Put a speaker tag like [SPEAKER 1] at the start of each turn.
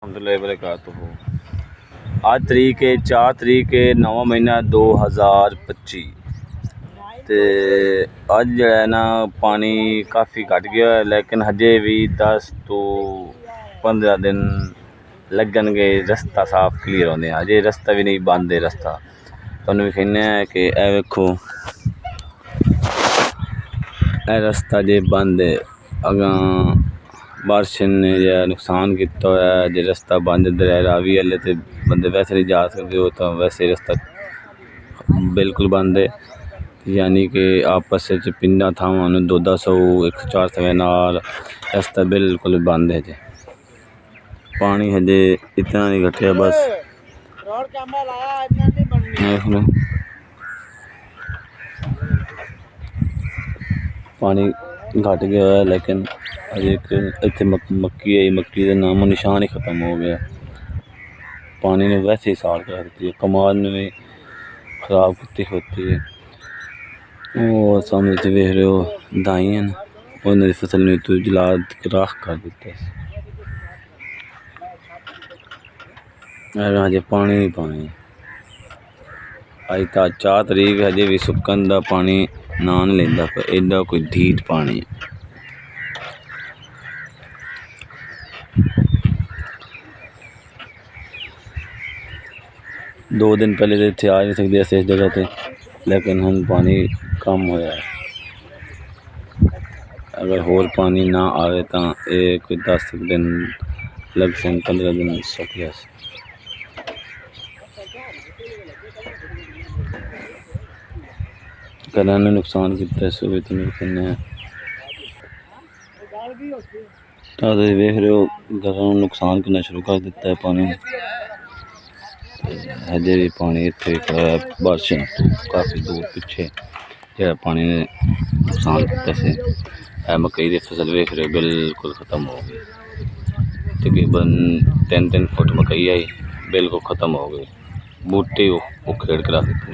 [SPEAKER 1] अलहमदुलिल्लाह। आज तरीक है 4 तरीक है 9वां महीना 2025 ते अज जड़ा है ना पानी काफ़ी घट गया है, लेकिन हजे भी 10 तो 15 दिन लगनगे रस्ता साफ क्लीयर होने। अजे रस्ता भी नहीं बंद है। रस्ता तुहानू विखाने कि ए वेखो ए रस्ता जे बंद है। अगां बारिश ने जो नुकसान किया है, जो रस्ता बंद इधर है रावी वाले तो बंदे वैसे नहीं जा सकते, हो तो वैसे रस्ता बिल्कुल बंद है। यानी कि आपस पिंडा थावां 200 104 नाल रस्ता बिल्कुल बंद है जी। पानी हजे इतना नहीं घटिया, बस पानी घट गया है, लेकिन अजे इतने मक्की आई, मक्की का नामो निशान ही खत्म हो गया। पानी ने वैसे ही साड़ कर दी है, कमाद ने भी खराब की होती है। वो सामने तो वेख रहे हो दाई हैं, उन्होंने फसल ने तो जला राख कर दिता। हजे पानी ही पानी, अज तो 4 तरीक हजे भी सुकन का पानी ना नहीं लेंदा, पर एडा कोई ढीठ पानी है। दो दिन पहले तो इतने आ नहीं सकते ऐसे इस जगह पर, लेकिन हम पानी कम होया है। अगर होर पानी ना आए तो ये कोई 10 दिन लग सन, 15 दिन सुक जा। घरों ने नुकसान किया इस वेख रहे हो, घरों नुकसान करना शुरू कर दिता है पानी। हजे भी पानी इतने खड़ा है, बारिश काफ़ी दूर पिछे जो पानी ने नुकसान किया से। मकई की फसल वेख रहे हो बिल्कुल खत्म हो गई, तकरीबन 3-3 फुट मकई आई बिल्कुल खत्म हो गई, बूटे उखेड़ के रख दिते।